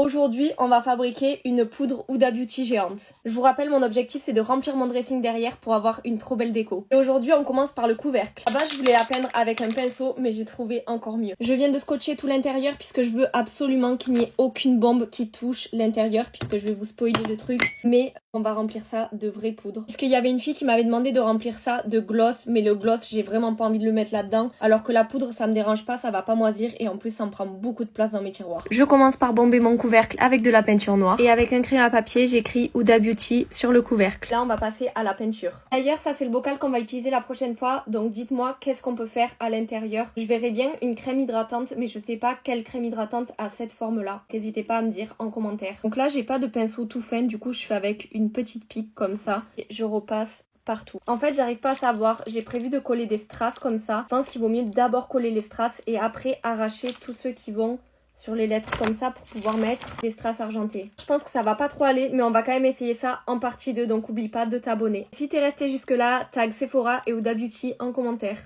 Aujourd'hui, on va fabriquer une poudre Huda Beauty géante. Je vous rappelle, mon objectif c'est de remplir mon dressing derrière pour avoir une trop belle déco. Et aujourd'hui, on commence par le couvercle. À la base, je voulais la peindre avec un pinceau, mais j'ai trouvé encore mieux. Je viens de scotcher tout l'intérieur puisque je veux absolument qu'il n'y ait aucune bombe qui touche l'intérieur, puisque je vais vous spoiler le truc. Mais on va remplir ça de vraie poudre. Parce qu'il y avait une fille qui m'avait demandé de remplir ça de gloss, mais le gloss, j'ai vraiment pas envie de le mettre là-dedans. Alors que la poudre, ça me dérange pas, ça va pas moisir et en plus, ça me prend beaucoup de place dans mes tiroirs. Je commence par bomber mon couvercle avec de la peinture noire. Et avec un crayon à papier, j'écris Huda Beauty sur le couvercle. Là, on va passer à la peinture. D'ailleurs, ça, c'est le bocal qu'on va utiliser la prochaine fois. Donc, dites-moi qu'est-ce qu'on peut faire à l'intérieur. Je verrais bien une crème hydratante, mais je sais pas quelle crème hydratante a cette forme-là. N'hésitez pas à me dire en commentaire. Donc là, j'ai pas de pinceau tout fin. Du coup, je fais avec une petite pique comme ça. Et je repasse partout. En fait, j'arrive pas à savoir. J'ai prévu de coller des strass comme ça. Je pense qu'il vaut mieux d'abord coller les strass et après arracher tous ceux qui vont sur les lettres comme ça pour pouvoir mettre des strass argentés. Je pense que ça va pas trop aller, mais on va quand même essayer ça en partie 2, donc oublie pas de t'abonner. Si t'es resté jusque là, tag Sephora et Huda Beauty en commentaire.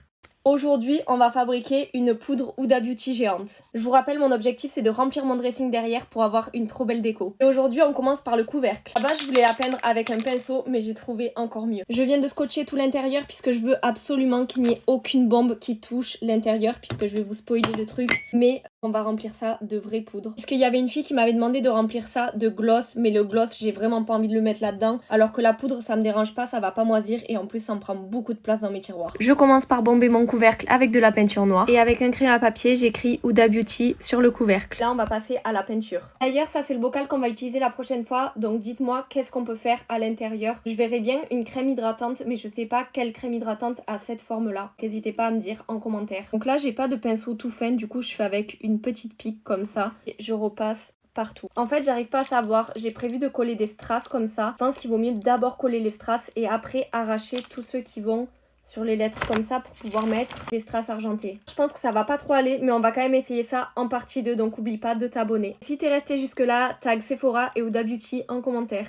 Aujourd'hui, on va fabriquer une poudre Huda Beauty géante. Je vous rappelle, mon objectif c'est de remplir mon dressing derrière pour avoir une trop belle déco. Et aujourd'hui, on commence par le couvercle. À la base, je voulais la peindre avec un pinceau, mais j'ai trouvé encore mieux. Je viens de scotcher tout l'intérieur puisque je veux absolument qu'il n'y ait aucune bombe qui touche l'intérieur, puisque je vais vous spoiler le truc. Mais on va remplir ça de vraie poudre. Parce qu'il y avait une fille qui m'avait demandé de remplir ça de gloss, mais le gloss, j'ai vraiment pas envie de le mettre là-dedans. Alors que la poudre, ça me dérange pas, ça va pas moisir et en plus, ça me prend beaucoup de place dans mes tiroirs. Je commence par bomber mon couvercle avec de la peinture noire. Et avec un crayon à papier, j'écris Huda Beauty sur le couvercle. Là, on va passer à la peinture. D'ailleurs, ça, c'est le bocal qu'on va utiliser la prochaine fois. Donc, dites-moi qu'est-ce qu'on peut faire à l'intérieur. Je verrais bien une crème hydratante, mais je sais pas quelle crème hydratante a cette forme-là. N'hésitez pas à me dire en commentaire. Donc là, j'ai pas de pinceau tout fin. Du coup, je fais avec une petite pique comme ça. Et je repasse partout. En fait, j'arrive pas à savoir. J'ai prévu de coller des strass comme ça. Je pense qu'il vaut mieux d'abord coller les strass et après arracher tous ceux qui vont sur les lettres comme ça pour pouvoir mettre des strass argentés. Je pense que ça va pas trop aller, mais on va quand même essayer ça en partie 2, donc oublie pas de t'abonner. Si t'es resté jusque là, tag Sephora et Huda Beauty en commentaire.